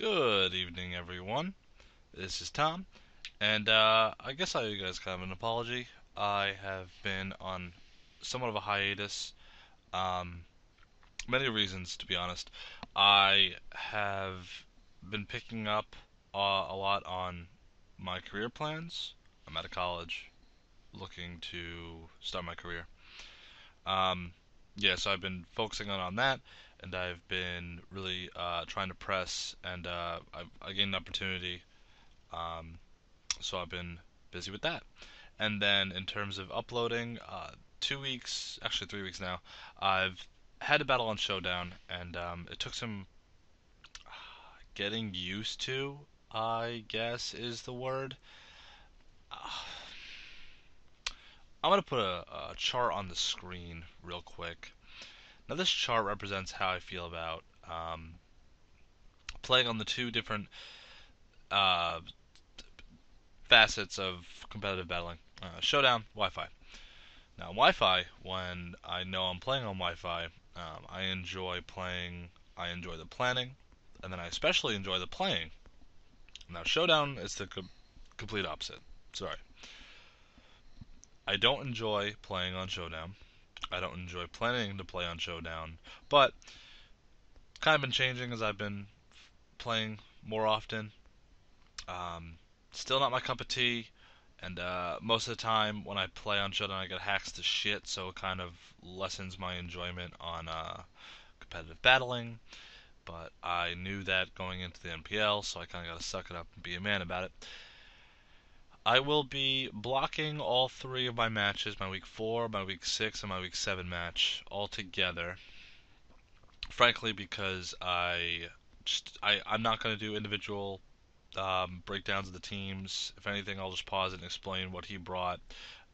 Good evening, everyone. This is Tom, and I guess I owe you guys kind of an apology. I have been on somewhat of a hiatus. Um, Many reasons, to be honest. I have been picking up a lot on my career plans. I'm out of college, looking to start my career. Um, so I've been focusing on that, and I've been really trying to press, and I gained an opportunity. Um, so I've been busy with that. And then in terms of uploading, 2 weeks, actually 3 weeks now, I've had a battle on Showdown, and it took some getting used to, I guess is the word. I'm going to put a chart on the screen real quick. Now, this chart represents how I feel about playing on the two different uh, facets of competitive battling. Showdown, Wi-Fi. Now, Wi-Fi, when I know I'm playing on Wi-Fi, I enjoy playing, I enjoy the planning, and then I especially enjoy the playing. Now, Showdown is the complete opposite. Sorry. I don't enjoy playing on Showdown. I don't enjoy planning to play on Showdown, but it's kind of been changing as I've been playing more often. Um, Still not my cup of tea. And most of the time when I play on Showdown, I get hacks to shit, so it kind of lessens my enjoyment on competitive battling. But I knew that going into the NPL, so I kind of got to suck it up and be a man about it. I will be blocking all three of my matches, my week 4, my week 6, and my week 7 match, all together. Frankly, because I'm not going to do individual breakdowns of the teams. If anything, I'll just pause and explain what he brought,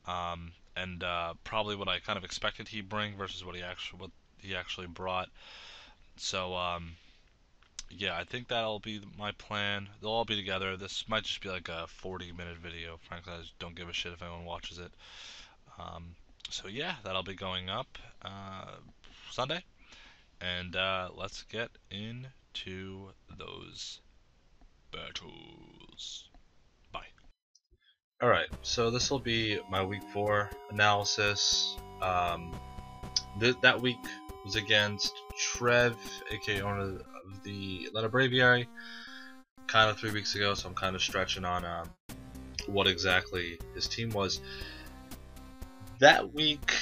and probably what I kind of expected he'd bring versus what he actually brought. So yeah, I think that'll be my plan. They'll all be together. This might just be like a 40-minute video. Frankly, I just don't give a shit if anyone watches it. Um, so yeah, that'll be going up Sunday, and let's get into those battles. Bye. Alright, so this will be my week 4 analysis. That week was against Trev, aka owner of the Atlanta Braviary, kind of 3 weeks ago, so I'm kind of stretching on what exactly his team was. That week,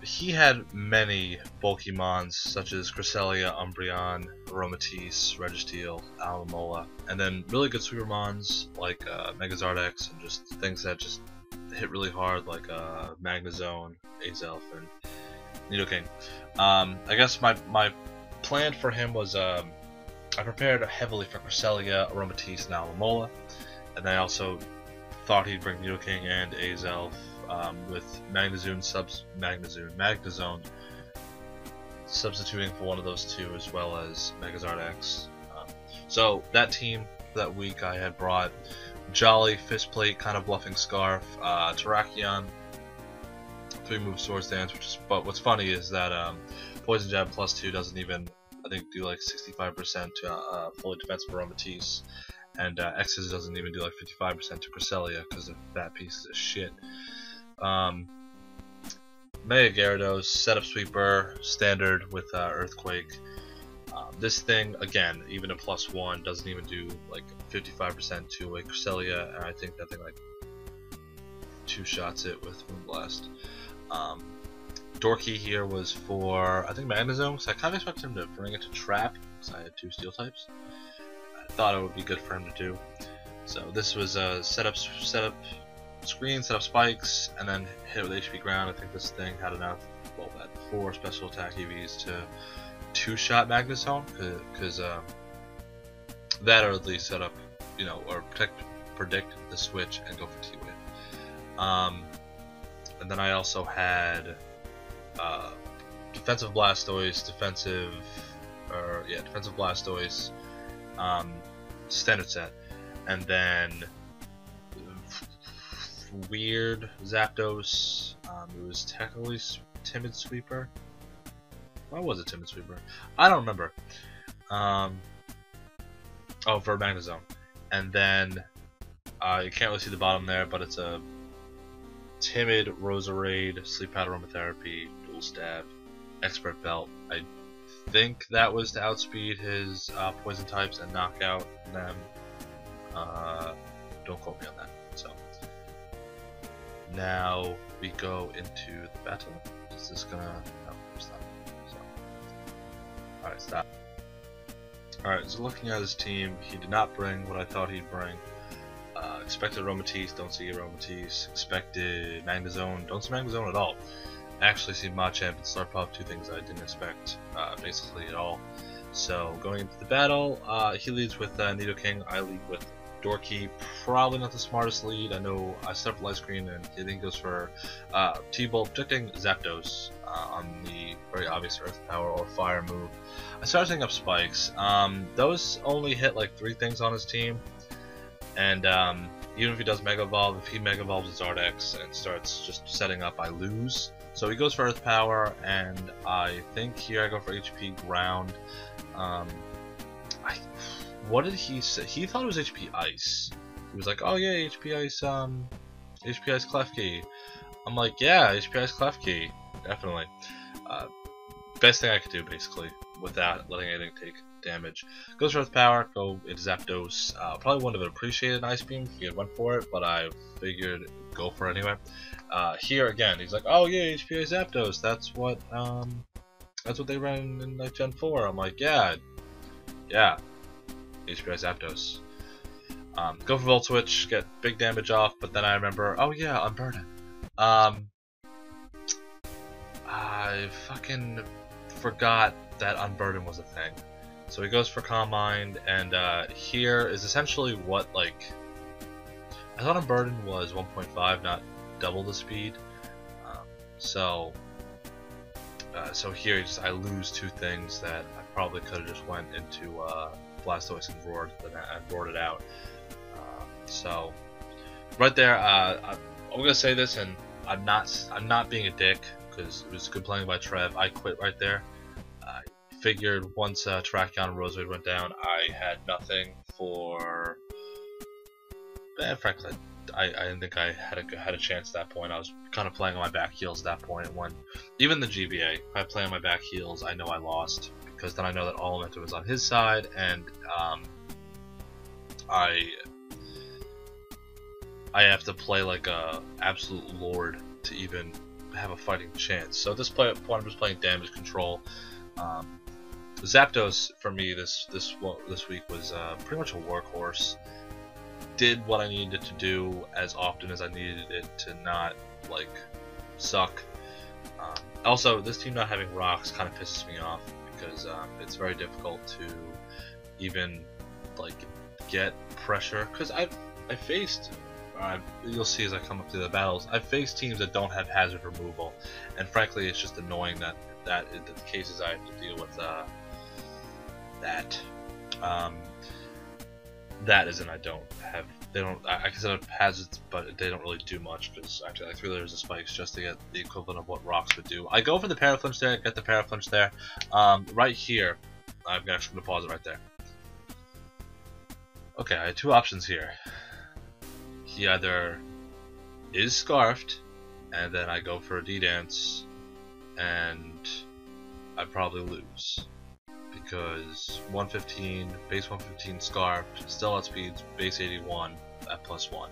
he had many bulky mons, such as Cresselia, Umbreon, Aromatisse, Registeel, Alamola, and then really good sweeper mons like Megazard X, and just things that just hit really hard, like Magnezone, Azelf, and Nidoking. I guess my plan for him was I prepared heavily for Cresselia, Aromatisse, and Alamola, and I also thought he'd bring Nidoking and Azelf. With Magnezone substituting for one of those two, as well as Megazard X. So that team that week, I had brought Jolly, Fistplate, kind of bluffing Scarf, Terrakion, 3-move Swords Dance. But what's funny is that Poison Jab +2 doesn't even, I think, do like 65% to fully defensive Aromatisse. And X's doesn't even do like 55% to Cresselia because of that piece of shit. Mega Gyarados, Setup Sweeper, Standard with Earthquake. This thing, again, even a +1, doesn't even do like 55% to a Cresselia, and I think that thing like 2 shots it with Moonblast. Dorky here was for, I think, Magnezone, because I kind of expected him to bring it to Trap, because I had 2 Steel types. I thought it would be good for him to do. So this was a setup screen, set up spikes, and then hit with HP ground. I think this thing had enough, well, that 4 special attack EVs to 2-shot Magnezone, because that or at least set up, or predict the switch and go for T-Wave. And then I also had defensive Blastoise, defensive Blastoise, standard set, and then weird Zapdos. It was technically Timid Sweeper. Why was it Timid Sweeper? I don't remember. Oh, for Magnezone. And then you can't really see the bottom there, but it's a Timid, Roserade, Sleep Powder, Aromatherapy, Dual Stab, Expert Belt. I think that was to outspeed his poison types and knock out them. Don't quote me on that. So now we go into the battle. Is this gonna? No, stop. So, all right, stop. All right, so looking at his team, he did not bring what I thought he'd bring. Expected Aromatisse, don't see Aromatisse. Expected Magnezone, don't see Magnezone at all. Actually see Machamp and Slurpuff, two things I didn't expect basically at all. So going into the battle, he leads with Nidoking, I lead with Dorky. Probably not the smartest lead. I know I set up light screen and he then goes for T-Bolt, projecting Zapdos on the very obvious Earth Power or Fire move. I started setting up spikes. Those only hit like 3 things on his team. And even if he does Mega Evolve, if he Mega Evolves his Zardex and starts just setting up, I lose. So he goes for Earth Power, and I think here I go for HP Ground. What did he say? He thought it was HP Ice. He was like, oh yeah, HP Ice, HP Ice Klefki. I'm like, yeah, HP Ice Klefki, definitely. Best thing I could do, basically, without letting anything take damage. Goes for Earth Power, go into Zapdos. Probably wouldn't have appreciated an Ice Beam if he had went for it, but I figured go for it anyway. Here again, he's like, oh yeah, HP Ice Zapdos. That's what they ran in like Gen 4. I'm like, yeah, HP Ice Zapdos. Go for Volt Switch, get big damage off, but then I remember, oh yeah, Unburden. I fucking forgot that Unburden was a thing. So he goes for Calm Mind, and here is essentially what, like, I thought Unburden was 1.5, not double the speed. So here I lose 2 things that I probably could have just went into Blastoise and roared it out. So right there, I'm gonna say this, and I'm not being a dick because it was good playing by Trev. I quit right there. I figured once Terrakion and Roserade went down, I had nothing for. Frankly, I didn't think I had a chance at that point. I was kind of playing on my back heels at that point. When even the GBA, if I play on my back heels, I know I lost because then I know that all momentum was on his side, and I have to play like a absolute lord to even have a fighting chance. So at this point, I'm just playing damage control. Zapdos for me this week was pretty much a workhorse. Did what I needed to do as often as I needed it to not like suck. Also, this team not having rocks kind of pisses me off because it's very difficult to even like get pressure. Because I faced. You'll see as I come up to the battles, I've faced teams that don't have hazard removal, and frankly, it's just annoying that in the cases I have to deal with that. That isn't. I don't have. They don't. I can set up hazards, but they don't really do much because actually, like 3 layers of spikes just to get the equivalent of what rocks would do. I go for the Paraflinch there, get the Paraflinch there. Right here, I'm actually gonna pause it right there. Okay, I have 2 options here. He either is Scarfed, and then I go for a D-Dance, and I probably lose. Because 115, base 115 Scarfed, still outspeeds base 81 at +1.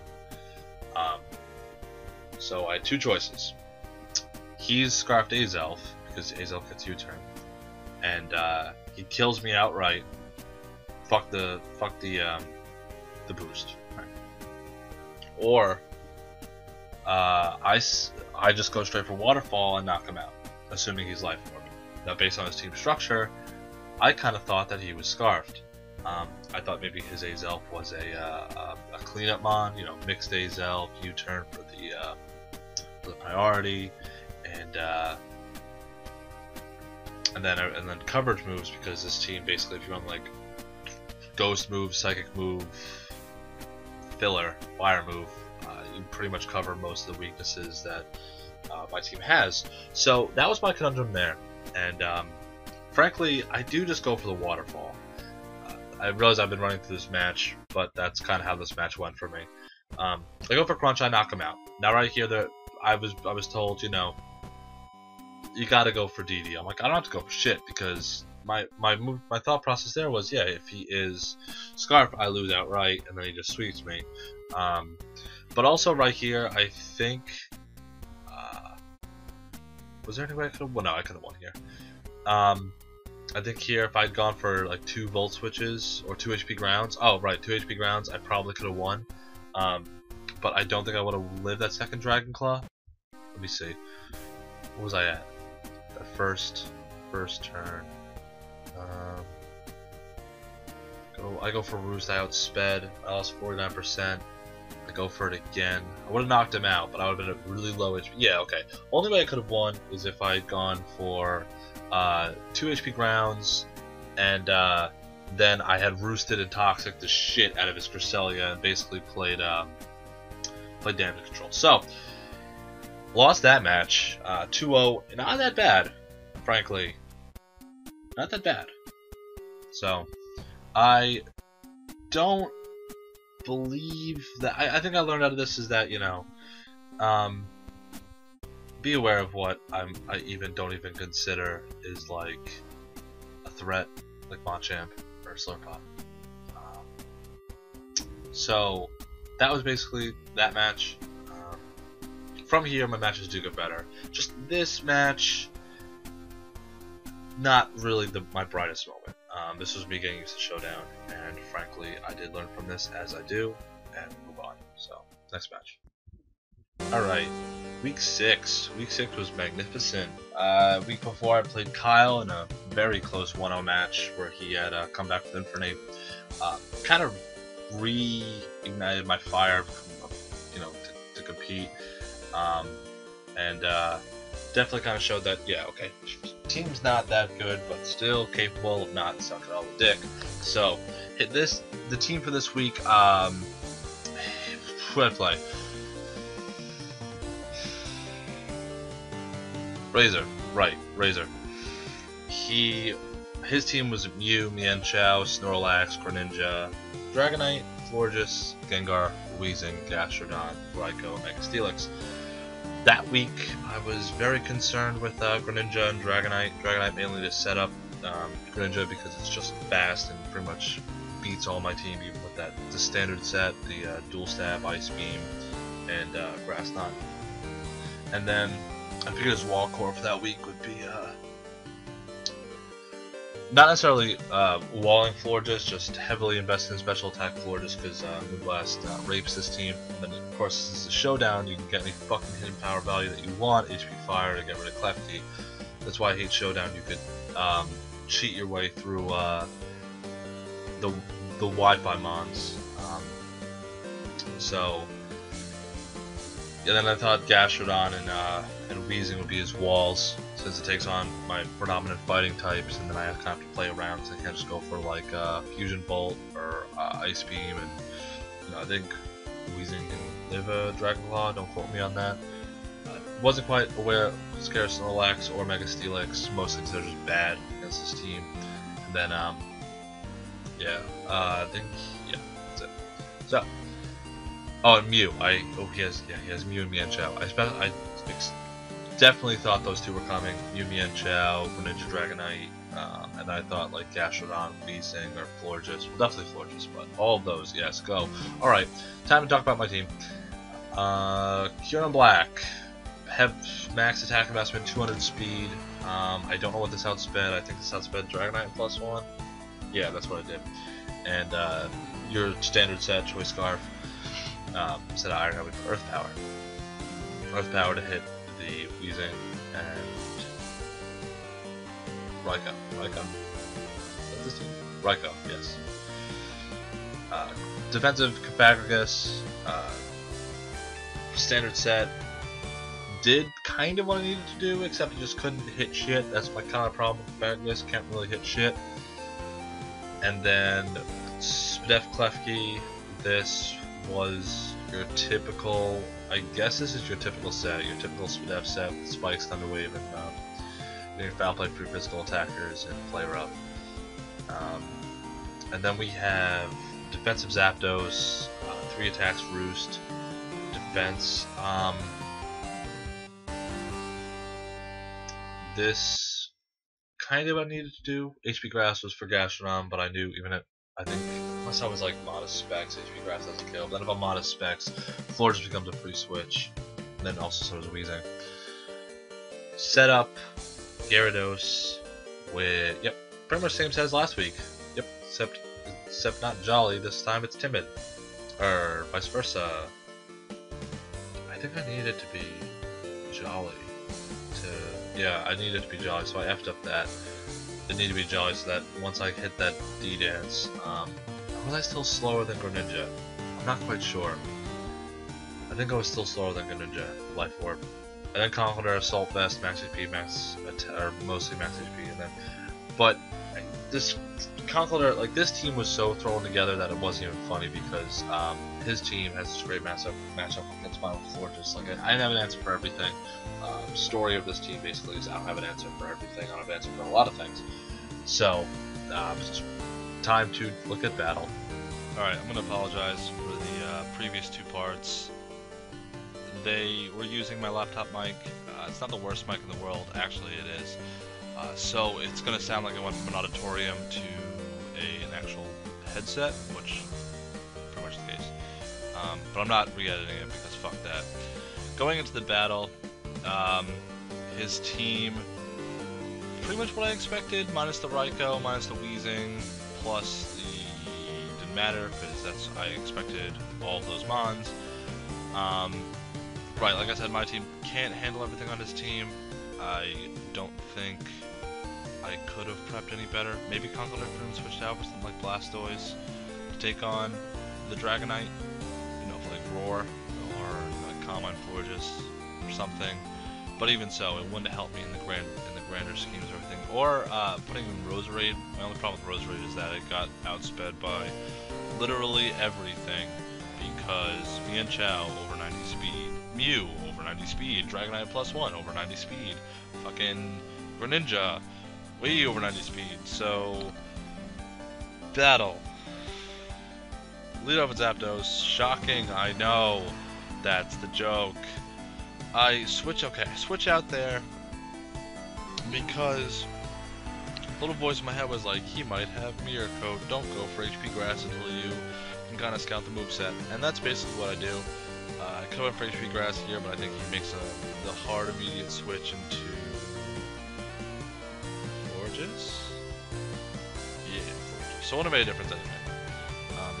So I had 2 choices. He's Scarfed Azelf, because Azelf gets U-turn, and he kills me outright. Fuck the boost. Or I just go straight for Waterfall and knock him out, assuming he's Life Orb. Now, based on his team structure, I kind of thought that he was Scarfed. I thought maybe his Azelf was a cleanup mon, you know, mixed Azelf, U-turn for the priority, and then coverage moves, because this team basically, if you run like Ghost move, Psychic move, Filler, Fire move, you pretty much cover most of the weaknesses that my team has. So that was my conundrum there, and frankly, I do just go for the Waterfall. I realize I've been running through this match, but that's kind of how this match went for me. I go for crunch, I knock him out. Now right here, I was told, you know, you gotta go for DD. I'm like, I don't have to go for shit because my thought process there was, yeah, if he is Scarf, I lose outright, and then he just sweeps me. But also right here, I think, was there any way I could have? Well, no, I could have won here. I think here, if I'd gone for like 2 volt switches or 2 HP grounds, oh right, 2 HP grounds, I probably could have won. But I don't think I would have lived that second Dragon Claw. Let me see. What was I at? The first turn. I go for Roost. I outsped. I lost 49%. I go for it again. I would have knocked him out, but I would have been at really low HP. Yeah, okay. Only way I could have won is if I had gone for 2 HP grounds, and then I had roosted and toxic the shit out of his Cresselia and basically played damage control. So lost that match, 2-0. Not that bad, frankly. Not that bad. So I don't believe that. I think I learned out of this is that, you know, be aware of what I don't even consider is like a threat, like Machamp or Slurpop. So that was basically that match. From here, my matches do get better. Just this match, not really my brightest moment. This was me getting used to Showdown, and frankly, I did learn from this as I do, and move on. So, next match. Alright, week 6. Week 6 was magnificent. Week before, I played Kyle in a very close 1-0 match where he had come back with Infernape. Kind of reignited my fire, you know, to compete. And definitely kind of showed that, yeah, okay, team's not that good, but still capable of not sucking all the dick. So, the team for this week, who did I play? Razor, right, Razor. His team was Mew, Mienshao, Snorlax, Greninja, Dragonite, Florges, Gengar, Weezing, Gastrodon, Raikou, Mega Steelix. That week, I was very concerned with Greninja and Dragonite. Dragonite mainly to set up Greninja because it's just fast and pretty much beats all my team, even with the standard set, the Dual Stab, Ice Beam, and Grass Knot. And then I figured his Wall Core for that week would be not necessarily walling Florges, just heavily invested in special attack Florges because Moonblast rapes this team. And then, of course, this is a Showdown. You can get any fucking hidden power value that you want, HP Fire to get rid of Klefki. That's why I hate Showdown. You could cheat your way through the Wi-Fi mons. And then I thought Gastrodon and Weezing would be his walls, since it takes on my predominant fighting types, and then I kind of have to play around, so I can't just go for like Fusion Bolt or Ice Beam, and you know, I think Weezing can live a Dragon Claw, don't quote me on that. Wasn't quite aware of Scarce Snorlax or Mega Steelix, mostly because they're just bad against this team. And then, yeah, I think, yeah, that's it. So, oh, and Mew, he has Mew and Mienshao. I definitely thought those two were coming. Mew, Mienshao, Greninja, Dragonite, and I thought like Gastrodon, Weezing, or Florges. Well, definitely Florges, but all of those, yes, go. Alright, time to talk about my team. Kieran Black, have max attack investment, 200 speed. I don't know what this outsped. I think this outsped Dragonite +1. Yeah, that's what I did. And your standard set, Choice Scarf, set of Iron Helmet for Earth Power. Earth Power to hit the Weezing and Raikou. That's this team? Raikou, yes. Defensive Compagrigus, standard set. Did kind of what I needed to do, except it just couldn't hit shit. That's my kind of problem with Compagrigus, can't really hit shit. And then Spadef Klefki, this was your typical, I guess this is your typical set, your typical Spadef set with Spikes, Thunder Wave, and your Foul Play free physical attackers and Play Rough. And then we have defensive Zapdos, 3 attacks Roost, defense. This kind of what I needed to do. HP Grass was for Gastrodon, but I knew even at, I think, unless I was like modest specs, HP Grass doesn't kill. Then if I'm modest specs, Floor just becomes a free switch. And then also so does Weezing. Set up Gyarados with, yep, pretty much same set as last week. Yep, except not Jolly, this time it's Timid. Or vice versa. I think I needed to be Jolly. Yeah, I needed to be Jolly, so I effed up that. It needed to be Jolly so that once I hit that D-Dance, was I still slower than Greninja? I'm not quite sure. I think I was still slower than Greninja, Life Orb. And then Conkeldurr, Assault Vest, Max HP, or mostly Max HP, and then... But, this Conkeldurr, like, this team was so thrown together that it wasn't even funny because, his team has this great matchup against Final Fortress. Like, I didn't have an answer for everything. Story of this team basically is I don't have an answer for everything. I don't have an answer for a lot of things. So, it's time to look at battle. Alright, I'm going to apologize for the previous 2 parts. They were using my laptop mic. It's not the worst mic in the world, actually it is. So it's going to sound like I went from an auditorium to an actual headset, which is pretty much the case. But I'm not re-editing it because fuck that. Going into the battle, his team, pretty much what I expected, minus the Raikou, minus the Weezing, plus the didn't matter because I expected all of those Mons. Right, like I said, my team can't handle everything on his team. I don't think I could have prepped any better. Maybe Conkeldurr could have switched out with something like Blastoise to take on the Dragonite, you know, for like Roar or like Calm Mind Florges or something. But even so, it wouldn't have helped me in the grander schemes of everything. Or putting in Roserade. My only problem with Roserade is that it got outsped by literally everything because Mienshao over 90 speed, Mew over 90 speed, Dragonite +1 over 90 speed, fucking Greninja way over 90 speed. So battle. Lead off with Zapdos. Shocking, I know. That's the joke. I switch out there because a little voice in my head was like, he might have Mirror Coat, don't go for HP Grass until you can kind of scout the moveset. And that's basically what I do. I could have went for HP Grass here, but I think he makes the hard immediate switch into Forges? Yeah, Forges. So it wouldn't have made a difference anyway.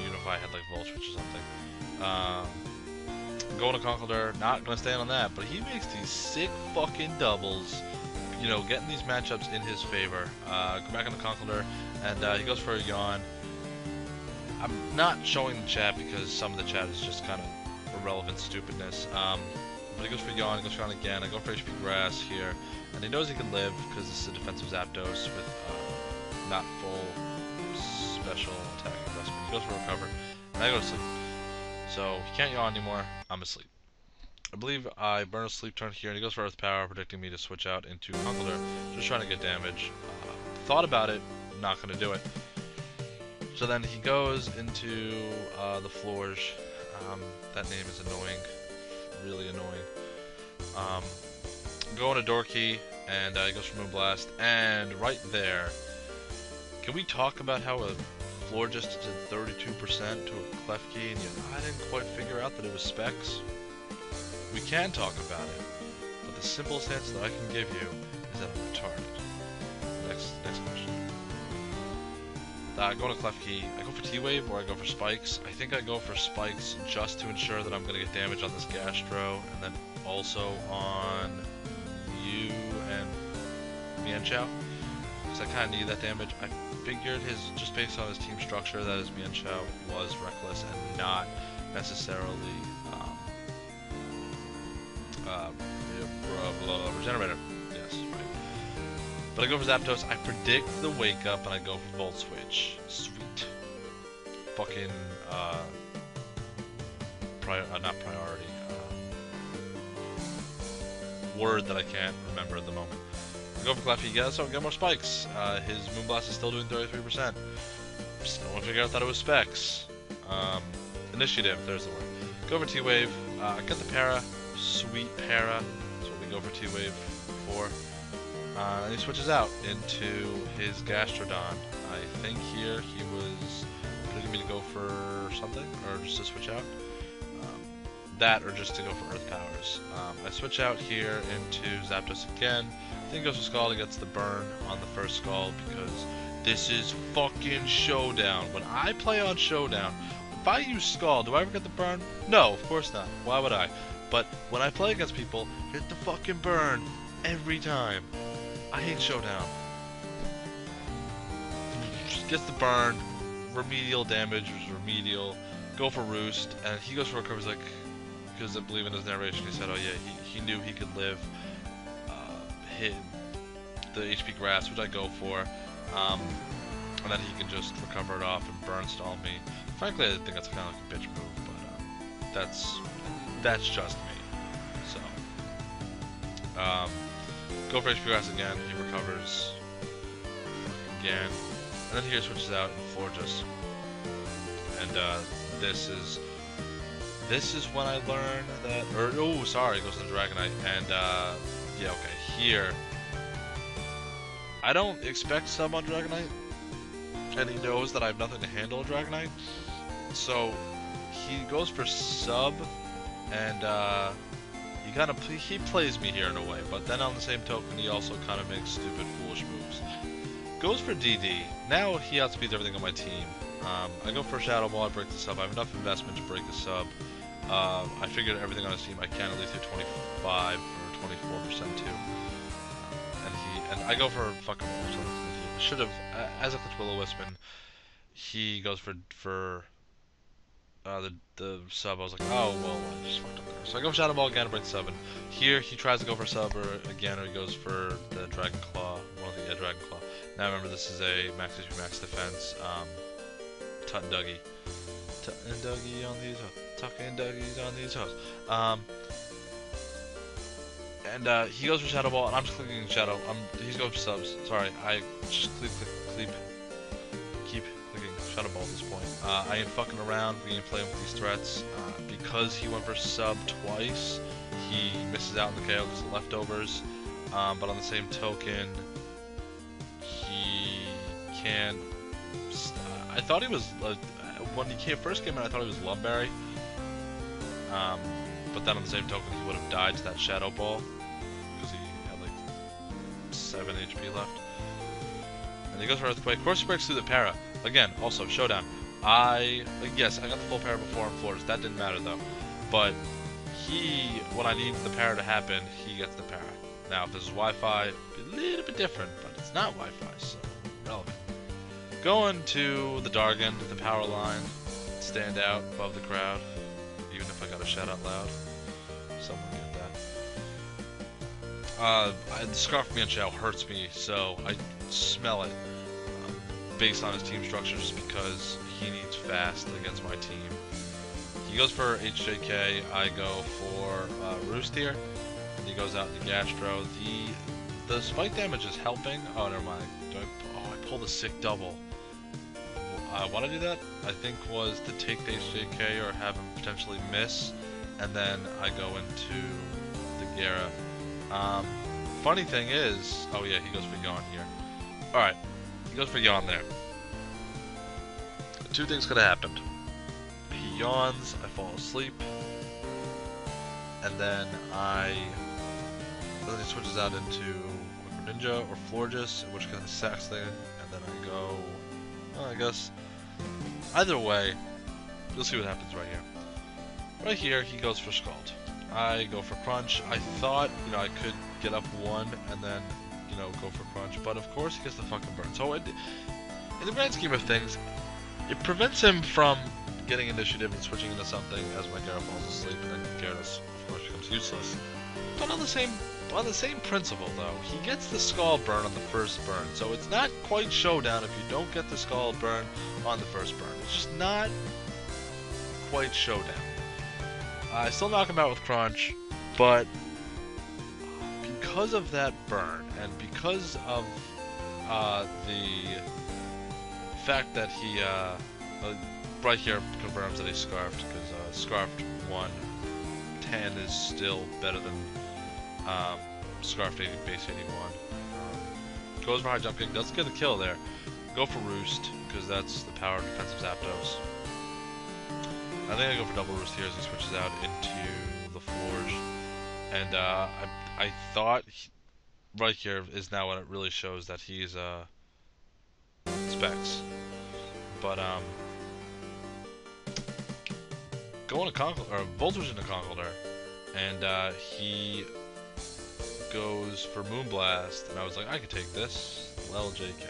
Even if I had like Volt Switch or something. Going to Conkeldurr, not going to stand on that, but he makes these sick fucking doubles, you know, getting these matchups in his favor. Go back into Conkeldurr, and he goes for a Yawn. I'm not showing the chat because some of the chat is just kind of irrelevant stupidness. But he goes for Yawn, he goes for Yawn again. I go for HP Grass here, and he knows he can live because this is a defensive Zapdos with not full special attack investment. He goes for Recover, and I go to sleep. So he can't Yawn anymore. I'm asleep. I believe I burn a sleep turn here, and he goes for Earth Power, predicting me to switch out into Conkeldurr, just trying to get damage. Thought about it, not going to do it. So then he goes into the Florge. That name is annoying, really annoying. Going to Dorky, and he goes for Moonblast, and right there, can we talk about how a Florges did 32% to a Klefki, and I didn't quite figure out that it was specs? We can talk about it, but the simplest answer that I can give you is that I'm retarded. Next question. Going to Klefki, I go for T-Wave or I go for Spikes. I think I go for Spikes just to ensure that I'm going to get damage on this Gastro, and then also on you and Mienshao, because I kind of need that damage. I figured just based on his team structure that his Mienshao was reckless and not necessarily Regenerator. Yes, right. But I go for Zapdos, I predict the Wake Up, and I go for Volt Switch. Sweet. Fucking, not priority. Word that I can't remember at the moment. I go for Klefki, so get more spikes. His Moonblast is still doing 33%. Still want to figure out that it was specs. Initiative, there's the word. Go for T-Wave. Get the para. Sweet para. That's what we go for T-Wave for. And he switches out into his Gastrodon. I think here he was looking me to go for something, or just to switch out. That, or just to go for Earth Powers. I switch out here into Zapdos again. I think he goes for Scald. He gets the burn on the first Scald because this is fucking Showdown. When I play on Showdown, if I use Scald, do I ever get the burn? No, of course not. Why would I? But when I play against people, get the fucking burn every time. I hate Showdown. Gets the burn, remedial damage was remedial, go for Roost, and he goes for Recover. He's like, because I believe in his narration, he said, oh yeah, he knew he could live, hit the HP Grass, which I go for, and then he can just recover it off and burn stall me. Frankly, I think that's kind of like a bitch move, but that's just me. So, go for HP Grass again, he recovers again, and then here switches out and Florges. And this is when I learned that, oh sorry, it goes into Dragonite, and yeah, okay, here, I don't expect sub on Dragonite, and he knows that I have nothing to handle a Dragonite, so he goes for sub, and he plays me here in a way, but then on the same token, he also kind of makes stupid, foolish moves. Goes for DD. Now he outspeeds everything on my team. I go for Shadow Ball, I break the sub. I have enough investment to break the sub. I figured everything on his team I can at least do 25 or 24% too. And I go for fucking should have, as a Will-O-Wisp, he goes for the sub. I was like, oh well, I just fucked up there. So I go for Shadow Ball again, break the sub, and here he tries to go for sub again, or he goes for the Dragon Claw. Dragon Claw. Now remember, this is a max HP, max defense. Tut and Dougie. Tut and Dougie on these hoes. Tuck and Dougie's on these hoes. And he goes for Shadow Ball, and I'm just clicking Shadow. He's going for subs. Sorry, I just keep clicking Shadow Ball at this point. I ain't fucking around. We ain't playing with these threats. Because he went for sub twice, he misses out on the KO because of leftovers. But on the same token, he can. I thought he was when he first came in. I thought he was Lumberry. But then on the same token, he would have died to that Shadow Ball because he had like 7 HP left. And he goes for Earthquake. Of course, he breaks through the para. Again, also Showdown. Yes, I got the full para before on Florges. That didn't matter though. But when I need the para to happen, he gets the para. Now, if this is Wi-Fi, it'd be a little bit different, but it's not Wi-Fi, so relevant. Going to the Dargon, the power line, stand out above the crowd, even if I gotta shout out loud. Someone get that. The Scarfman Shell hurts me, so I smell it based on his team structure just because he needs fast against my team. He goes for HJK, I go for Roost here. He goes out the Gastro. The spike damage is helping. Oh, never mind. I pulled a sick double. Why did I do that? I think was to take the HJK or have him potentially miss, and then I go into the Gara. Funny thing is, oh yeah, he goes for Yawn here. Alright, he goes for Yawn there. Two things could have happened. He yawns, I fall asleep, and then he switches out into Ninja or Florges, in which kind of sacks thing, and then I go, well, I guess, either way, you'll see what happens right here. Right here, he goes for Scald. I go for Crunch. I thought, I could get up one and then, go for Crunch, but of course he gets the fucking burn. So in the grand scheme of things, it prevents him from getting initiative and switching into something as my Gyarados falls asleep, and then Gyarados, of course, becomes useless. But on the same principle, though, he gets the Scald burn on the first burn, so it's not quite Showdown if you don't get the Scald burn on the first burn. It's just not quite Showdown. I still knock him out with Crunch, but because of that burn, and because of the fact that he, right here confirms that he scarfed, because scarfed 110 is still better than scarfed 80, base 81. Goes for high jump kick, doesn't get the kill there. Go for roost, because that's the power of defensive Zapdos. I think I go for double roost here as he switches out into the Forge. And I thought right here is now when it really shows that he's specs. But going to Voltage into Conkeldurr, and he goes for Moonblast, and I was like, I could take this. LJK.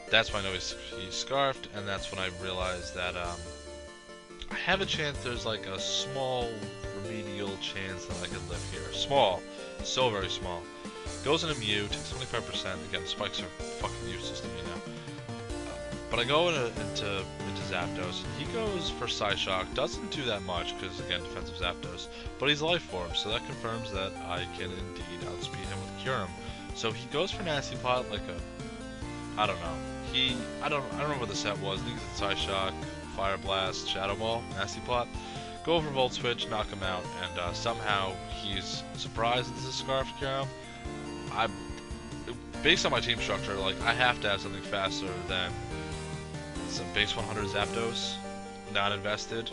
That's when I know he's scarfed, and that's when I realized that I have a chance. There's like a small remedial chance that I could live here. Small, so very small. Goes into Mew, takes 25%. Again, spikes are fucking useless to me now. But I go into Zapdos, and he goes for Psyshock. Doesn't do that much, because again, defensive Zapdos. But he's Life Orb, so that confirms that I can indeed outspeed him with Kyurem. So he goes for Nasty Plot like a, I don't know. I don't remember what the set was. I think it's Psyshock, Fire Blast, Shadow Ball, Nasty Plot. Go over Volt Switch, knock him out, and somehow he's surprised this is Scarf Kyurem. Based on my team structure, like I have to have something faster than some base 100 Zapdos, not invested,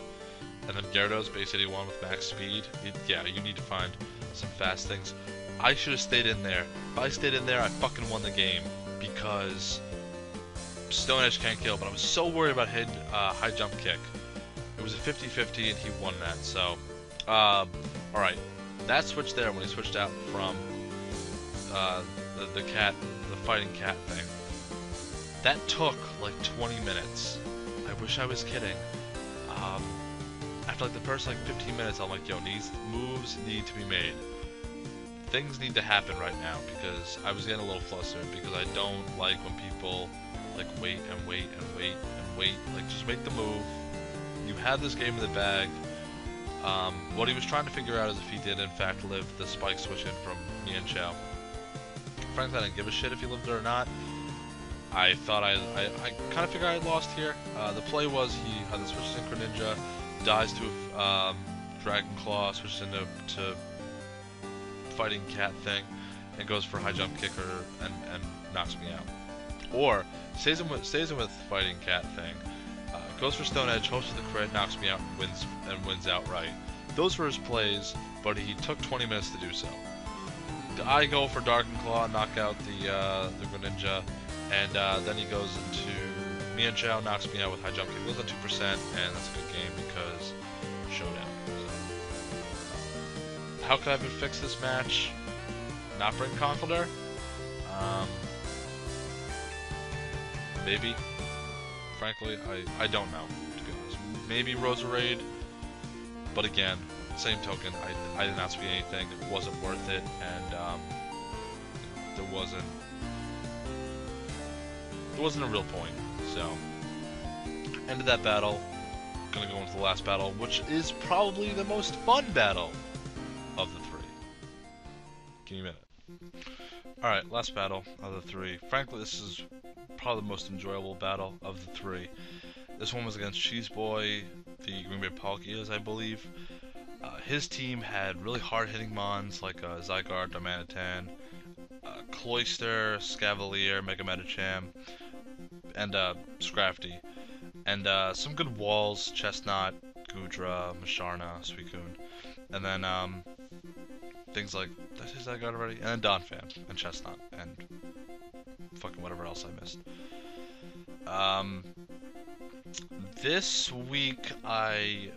and then Gyarados base 81 with max speed. Yeah, you need to find some fast things. I should have stayed in there. If I stayed in there, I fucking won the game, because Stone Edge can't kill, but I was so worried about high jump kick. It was a 50-50 and he won that, so alright. That switch there when he switched out from the fighting cat thing. That took like 20 minutes. I wish I was kidding. After like the first like 15 minutes, I'm like, yo, these moves need to be made. Things need to happen right now, because I was getting a little flustered, because I don't like when people like wait and wait and wait and wait. Like, just make the move. You had this game in the bag. What he was trying to figure out is if he did in fact live the spike switch in from Mienshao. Frankly, I didn't give a shit if he lived it or not. I thought I kind of figured I had lost here. The play was he had the switch Synchro Ninja, dies to a Dragon Claw, switches into fighting cat thing, and goes for high jump kicker and knocks me out. Or stays in with fighting cat thing, goes for Stone Edge, hopes for the crit, knocks me out, and wins outright. Those were his plays, but he took 20 minutes to do so. I go for Dark Claw, knock out the Greninja, and then he goes into Mienshao, knocks me out with high jump kick, goes on 2%, and that's a good game because showdown. So, how could I have fixed this match? Not bring Conkeldurr? Maybe. Frankly, I don't know, to be honest. Maybe Roserade, but again, same token, I did not speak anything, it wasn't worth it, and there wasn't a real point. So, ended that battle. Gonna go into the last battle, which is probably the most fun battle of the three. Give me a minute. Alright, last battle of the three. Frankly, this is probably the most enjoyable battle of the three. This one was against Cheeseboy, the Green Bay Palkias, I believe. His team had really hard-hitting mons like Zygarde, Darmanitan, Cloyster, Scavalier, Mega Medicham, and Scrafty. And some good walls, Chestnut, Goodra, Musharna, Suicune. And then things like, did I say Zygarde already? And then Donphan, and Chestnut, and fucking whatever else I missed. This week I'm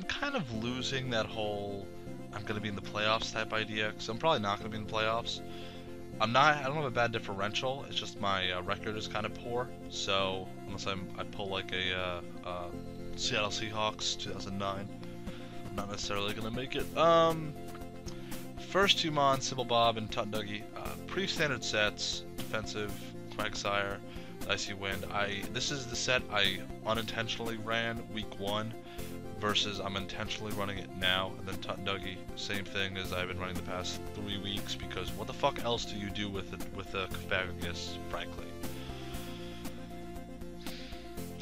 kind of losing that whole I'm gonna be in the playoffs type idea, because I'm probably not gonna be in the playoffs. I don't have a bad differential, it's just my record is kind of poor, so unless I pull like a Seattle Seahawks 2009, I'm not necessarily gonna make it. First two mons, Sybil Bob and Tutnduggy, pretty standard sets, defensive, Quagsire, Icy Wind. This is the set I unintentionally ran week 1, versus I'm intentionally running it now. And then Tutnduggy, same thing as I've been running the past 3 weeks, because what the fuck else do you do with a Cofagrigus, frankly?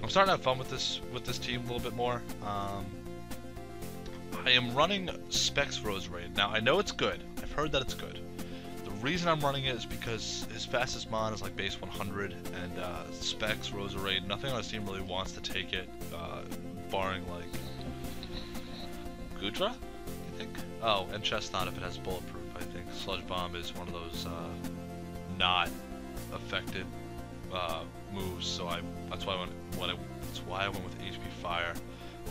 I'm starting to have fun with this team a little bit more. I am running Specs Rose Raid. Now I know it's good. I've heard that it's good. The reason I'm running it is because his fastest mon is like base 100, and Specs Rose Raid. Nothing on his team really wants to take it, barring like Gudra, I think. Oh, and Chestnut if it has bulletproof. I think Sludge Bomb is one of those not affected moves. So that's why I went with HP Fire.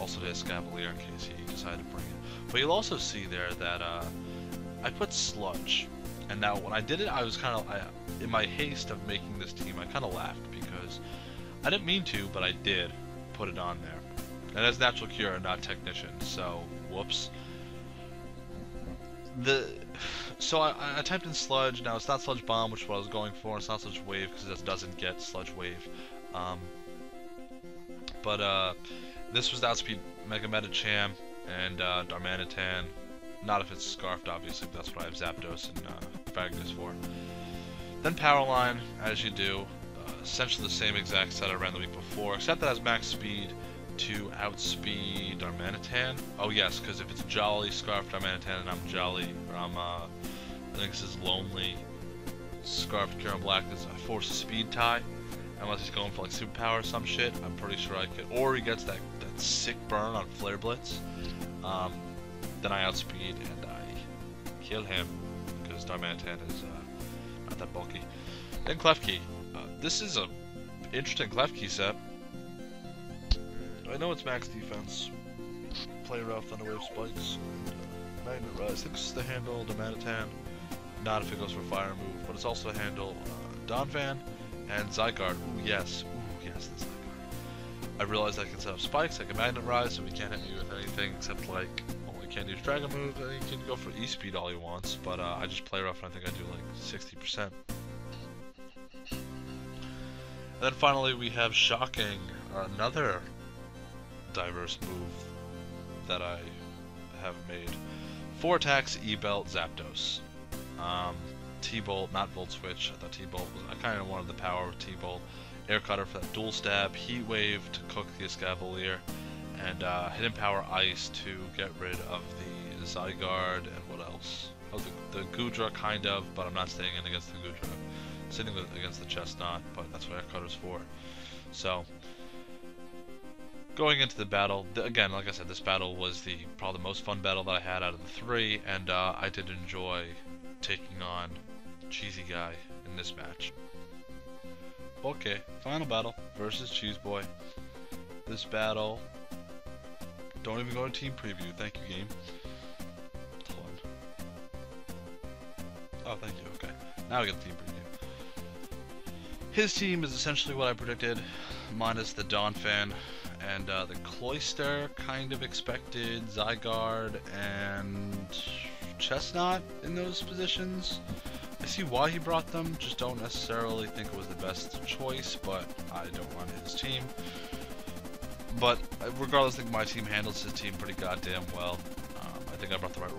Also to Escavalier in case he decided to bring it. But you'll also see there that I put Sludge. And now when I did it, I was kind of, in my haste of making this team, I kind of laughed because I didn't mean to, but I did put it on there. And that's Natural Cure, not Technician, so whoops. So I typed in Sludge. Now it's not Sludge Bomb, which is what I was going for. It's not Sludge Wave because it doesn't get Sludge Wave. This was the outspeed Mega Metacham and Darmanitan. Not if it's Scarfed, obviously, but that's what I have Zapdos and Fragnis for. Then Powerline, as you do. Essentially the same exact set I ran the week before, except that it has max speed to outspeed Darmanitan. Oh yes, because if it's Jolly, Scarfed Darmanitan, and I'm Jolly, or I think this is Lonely, Scarfed Cure and Blackness, I force a speed tie. Unless he's going for like superpower or some shit, I'm pretty sure I could. Or he gets that sick burn on Flare Blitz. Then I outspeed and I kill him because Darmanitan is not that bulky. Then Klefki. This is a interesting Klefki set. I know it's max defense. Play rough, Thunderwave spikes, Magnet Rise. I think this is the handle Darmanitan. Not if it goes for fire move, but it's also the handle Donphan. And Zygarde, ooh yes, the Zygarde. I realized I can set up spikes, I can Magnet Rise, so he can't hit me with anything except like, well, he can't use Dragon Move, and he can go for E-Speed all he wants, but I just play rough and I think I do like 60%. And then finally we have Shocking, another diverse move that I have made. 4 attacks, E-Belt, Zapdos. T-Bolt, not Volt Switch. I thought T-Bolt was... I kind of wanted the power of T-Bolt. Air Cutter for that dual stab. Heat Wave to cook the Escavalier. And Hidden Power Ice to get rid of the Zygarde. And what else? Oh, the Gudra, kind of, but I'm not staying in against the Gudra. I'm sitting against the Chestnut, but that's what Air Cutter's for. So, going into the battle, again, like I said, this battle was probably the most fun battle that I had out of the 3, and I did enjoy taking on Cheesy Guy in this match. Okay, final battle versus Cheese Boy. This battle, don't even go to team preview. Thank you, game. Hold on. Oh, thank you. Okay, now we get the team preview. His team is essentially what I predicted, minus the Donphan and the Cloyster, kind of expected, Zygarde, and Chestnut in those positions. I see why he brought them, just don't necessarily think it was the best choice, but I don't run his team. But regardless, I think my team handles his team pretty goddamn well. I think I brought the right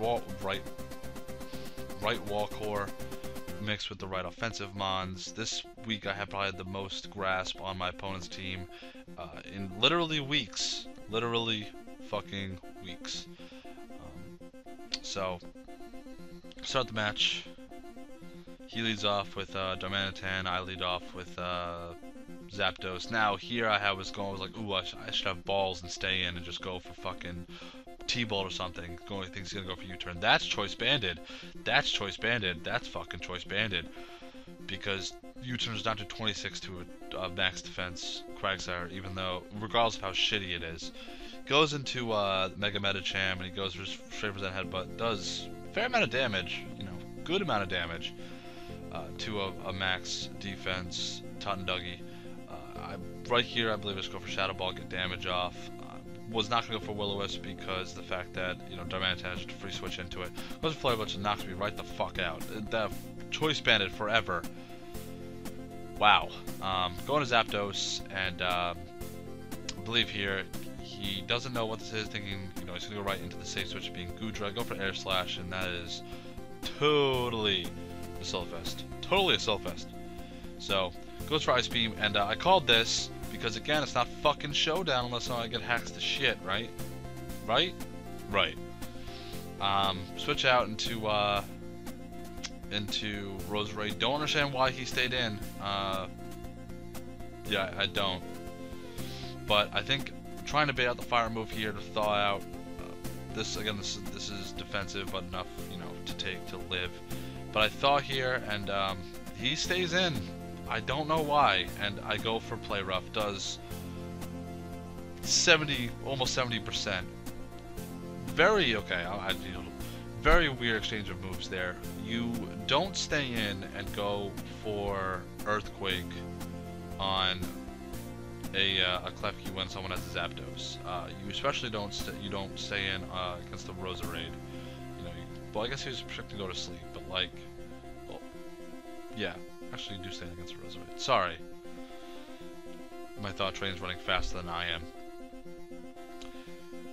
wall core mixed with the right offensive mons. This week I have probably the most grasp on my opponent's team in literally weeks. Literally fucking weeks. So, start the match. He leads off with Darmanitan, I lead off with Zapdos. Now here I was like, ooh, I should have balls and stay in and just go for fucking T-Bolt or something. Thinks he's gonna go for U-turn. That's choice banded. That's choice banded. That's fucking choice banded. Because U-turn is down to 26 to a max defense Quagsire, even though, regardless of how shitty it is. Goes into Mega Metacham and he goes for straight for that headbutt. Does a fair amount of damage, good amount of damage to a max defense Tutunduggy. Right here, I believe I just go for Shadow Ball, get damage off. Was not going to go for Will-O-Wisp because the fact that, Darmanitan has to free switch into it. Goes for Flare Blitz and knocks me right the fuck out. The choice banded forever. Wow. Going to Zapdos, and I believe here, he doesn't know what this is, thinking, he's going to go right into the safe switch being Gudra. Go for Air Slash, and that is totally a Silphest. Totally a Silphest. So, goes for Ice Beam, and I called this, Because again, it's not fucking Showdown unless I get hacks to shit, right? Right? Right. Switch out into Rosary. Don't understand why he stayed in. Yeah, I don't. But I think trying to bait out the fire move here to thaw out. This is defensive, but enough, you know, to live. But I thaw here, and he stays in. I don't know why, and I go for play rough. Does 70, almost 70%. Very okay. Very weird exchange of moves there. You don't stay in and go for Earthquake on a Klefki when someone has a Zapdos. You especially don't stay in against the Roserade. You know, well, I guess he was projected to go to sleep, but like, well, yeah, actually you do stay in against the Roserade. Sorry, my thought train's running faster than I am.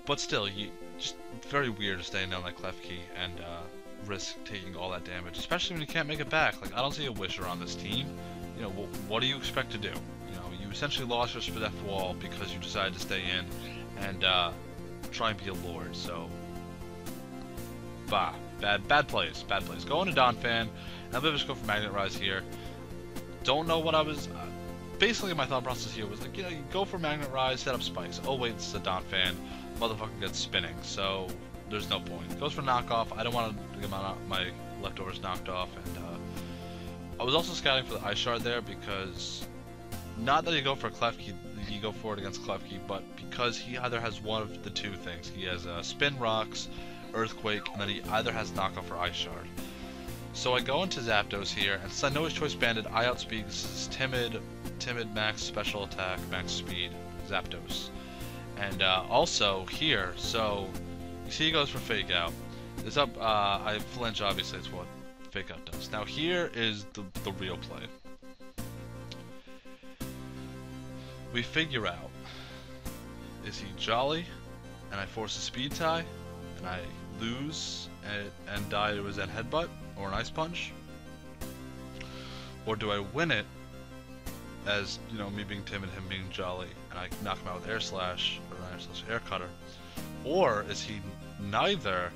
But still, you just very weird to stay in on that Klefki and risk taking all that damage, especially when you can't make it back. Like, I don't see a Wisher on this team. You know, what do you expect to do? You know, you essentially lost your Spadef wall because you decided to stay in and try and be a Lord. So, bad plays. Go into Donphan, and I'll just go for Magnet Rise here. Don't know what I was. Basically, my thought process here was like, you know, you go for Magnet Rise, set up spikes. Oh wait, it's a Donphan. Motherfucker gets spinning, so there's no point. Goes for knockoff. I don't want to get my leftovers knocked off, and I was also scouting for the Ice Shard there because not that you go for Klefki, you go for it against Klefki, but because he either has one of the two things. He has Spin Rocks, Earthquake, and then he either has knockoff or Ice Shard. So I go into Zapdos here, and since I know his Choice Banded, I outspeed his Timid, Max Special Attack, Max Speed, Zapdos. And also here, so you see he goes for Fake Out. This up, I flinch, obviously, it's what Fake Out does. Now here is the real play. We figure out, is he Jolly, and I force a Speed Tie, and I lose and die to his Zen Headbutt, or an Ice Punch? Or do I win it as, you know, me being timid, him being jolly, and I knock him out with Air Slash, or Air Cutter? Or is he neither,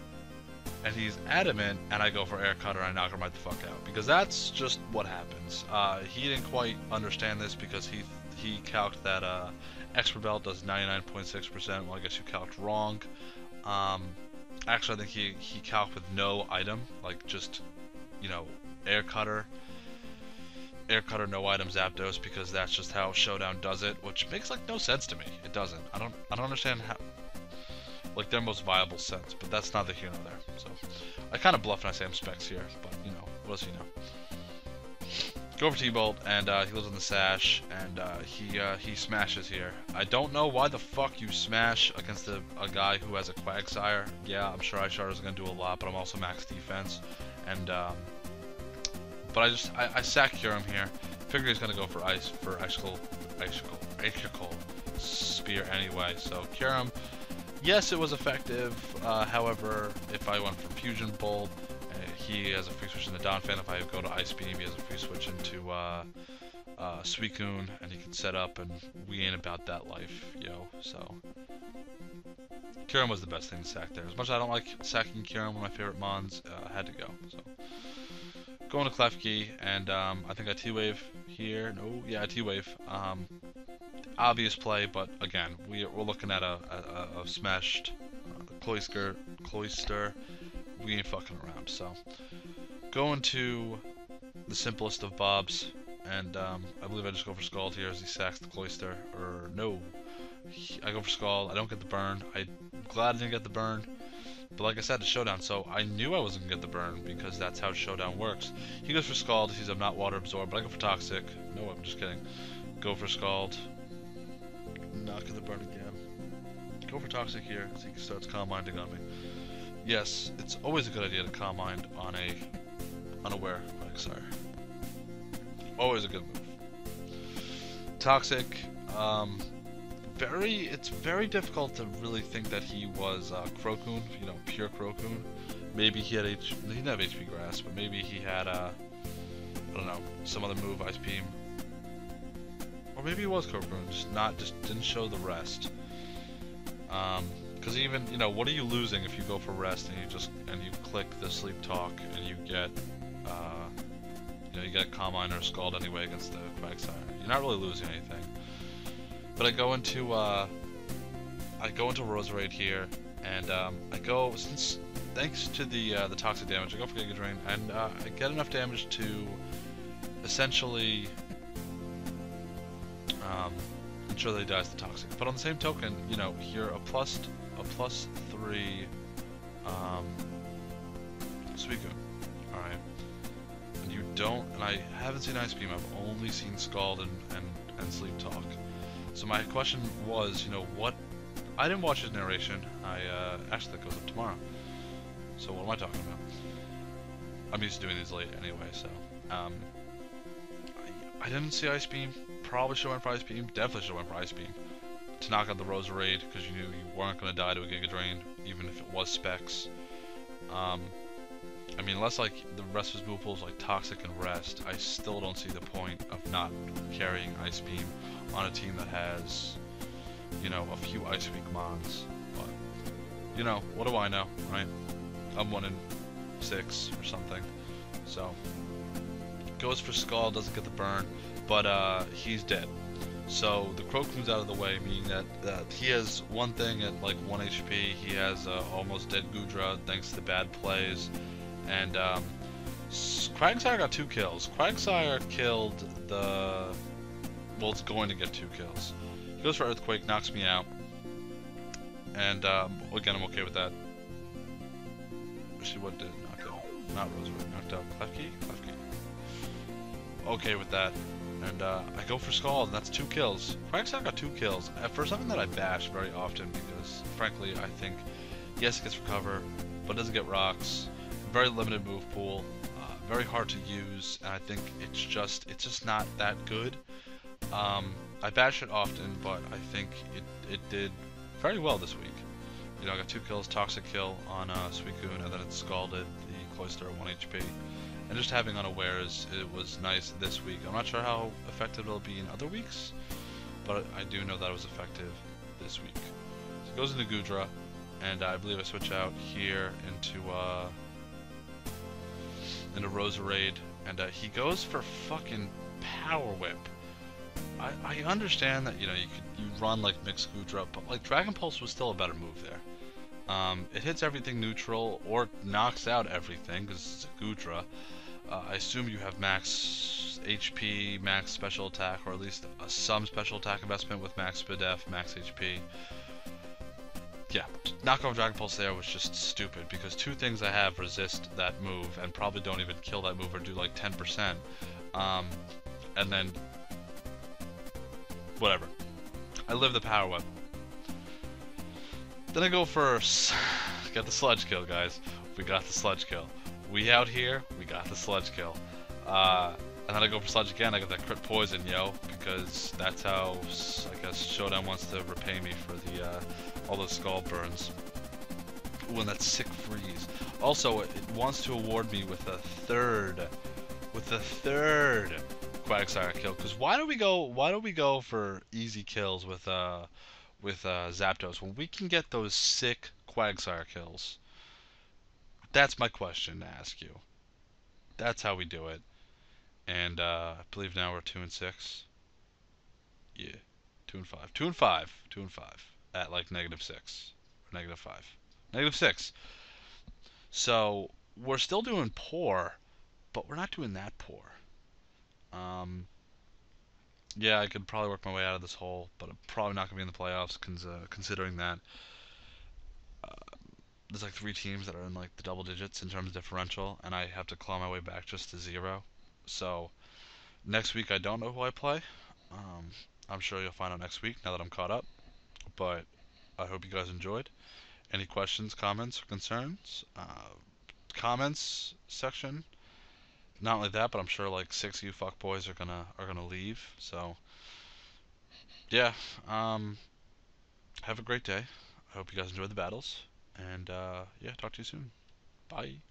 and he's adamant, and I go for Air Cutter and I knock him right the fuck out? Because that's just what happens. He didn't quite understand this because he calced that Expert Belt does 99.6%. Well, I guess you calced wrong. Actually, I think he calced with no item, like just, you know, Air Cutter, no item Zapdos, because that's just how Showdown does it, which makes like no sense to me. It doesn't. I don't understand how, like, their most viable sense, but that's neither here nor there. So I kind of bluff and I say I'm Specs here, but you know, what does he know? Go for T-Bolt, and he lives on the Sash, and he smashes here. I don't know why the fuck you smash against a guy who has a Quagsire. Yeah, I'm sure Ice Shard is gonna do a lot, but I'm also max defense, and but I sack Kyurem here. Figure he's gonna go for Icicle Spear anyway. So Kyurem, yes, it was effective. However, if I went for Fusion Bolt, he has a free switch into Donphan. If I go to Ice Beam, he has a free switch into Suicune, and he can set up, and we ain't about that life, yo. So Kyurem was the best thing to sack there. As much as I don't like sacking Kyurem, one of my favorite mons, I had to go. So going to Klefki, and I think I T-Wave here. No, yeah, I T-Wave. Obvious play, but again, we're looking at a smashed Cloyster. We ain't fucking around. So going to the simplest of Bobs, and I believe I just go for Scald here as he sacks the Cloyster. Or no, I go for Scald. I don't get the burn. I'm glad I didn't get the burn. But like I said, it's Showdown, so I knew I wasn't going to get the burn because that's how Showdown works. He goes for Scald. He's not water absorbed, but I go for Toxic. No, I'm just kidding. Go for Scald. Not get the burn again. Go for Toxic here as he starts Calm Minding on me. Yes, it's always a good idea to Calm Mind on a unaware Quagsire. Always a good move. Toxic. It's very difficult to really think that he was Crocoon, you know, pure Crocoon. Maybe he didn't have HP Grass, but maybe he had I don't know, some other move, Ice Beam, or maybe it was Kokun, just didn't show the rest. Because even, what are you losing if you go for rest and you click the sleep talk and you get, you get Calm or Scald anyway against the Quagsire. You're not really losing anything. But I go into Roserade here, and thanks to the toxic damage, I go for Giga Drain, and I get enough damage to essentially ensure that he dies to toxic. But on the same token, you're a plus 3 Suicune. Alright. And you don't, and I haven't seen Ice Beam, I've only seen Scald and Sleep Talk. So my question was, what, I didn't watch his narration, actually that goes up tomorrow. So what am I talking about? I'm used to doing these late anyway, so, I didn't see Ice Beam, probably should have went for Ice Beam, definitely should have went for Ice Beam. To knock out the Roserade, because you knew you weren't going to die to a Giga Drain, even if it was Specs. I mean, unless like the rest of his move pools like Toxic and Rest, I still don't see the point of not carrying Ice Beam on a team that has, a few Ice Weak Mons. But, what do I know, right? I'm 1 in 6 or something. So, goes for Skull, doesn't get the burn, but he's dead. So the Croakun's out of the way, meaning that he has one thing at like 1 HP, he has almost dead Goodra thanks to bad plays, and Quagsire got 2 kills. Quagsire killed it's going to get 2 kills. He goes for Earthquake, knocks me out, and again, I'm okay with that. Actually, what did it knock out? Not Roserade, knocked out Klefki? Klefki. Okay with that. And I go for Scald, and that's 2 kills. Quagsire got 2 kills. For something that I bash very often, because frankly, I think, yes, it gets Recover, but it doesn't get Rocks. Very limited move pool, very hard to use, and I think it's just not that good. I bash it often, but I think it did very well this week. I got 2 kills, Toxic kill on Suicune, and then it Scalded the Cloyster at 1 HP. And just having unawares, it was nice this week. I'm not sure how effective it'll be in other weeks, but I do know that it was effective this week. So it goes into Goodra, and I believe I switch out here into Roserade, and he goes for fucking Power Whip. I understand that you run like mixed Goodra, but like Dragon Pulse was still a better move there. It hits everything neutral or knocks out everything because it's a Goodra. I assume you have max HP, max special attack, or at least some special attack investment with max Spadef, max HP. Yeah, knock off Dragon Pulse there was just stupid because 2 things I have resist that move and probably don't even kill that move or do like 10%. And then, whatever. I live the Power Whip. Then I go for, get the Sludge Kill, guys. We got the Sludge Kill. We out here, we got the Sludge Kill. And then I go for Sludge again, I get that crit poison, because that's how, I guess, Showdown wants to repay me for the, all those Skull burns. Ooh, and that sick freeze. Also, it wants to award me with a third Quagsire kill, because why do we go for easy kills with Zapdos when we can get those sick Quagsire kills? That's my question to ask you. That's how we do it. And I believe now we're 2 and 6. Yeah, 2 and 5. 2 and 5. 2 and 5 at like -6 or -5. -6. So we're still doing poor, but we're not doing that poor. Yeah, I could probably work my way out of this hole, but I'm probably not going to be in the playoffs, considering that there's like 3 teams that are in like the double digits in terms of differential, and I have to claw my way back just to 0. So next week I don't know who I play. I'm sure you'll find out next week now that I'm caught up, but I hope you guys enjoyed. Any questions, comments, or concerns? Comments section. Not only that, but I'm sure like 6 of you fuckboys are gonna leave. So yeah, have a great day. I hope you guys enjoyed the battles, and yeah, talk to you soon. Bye.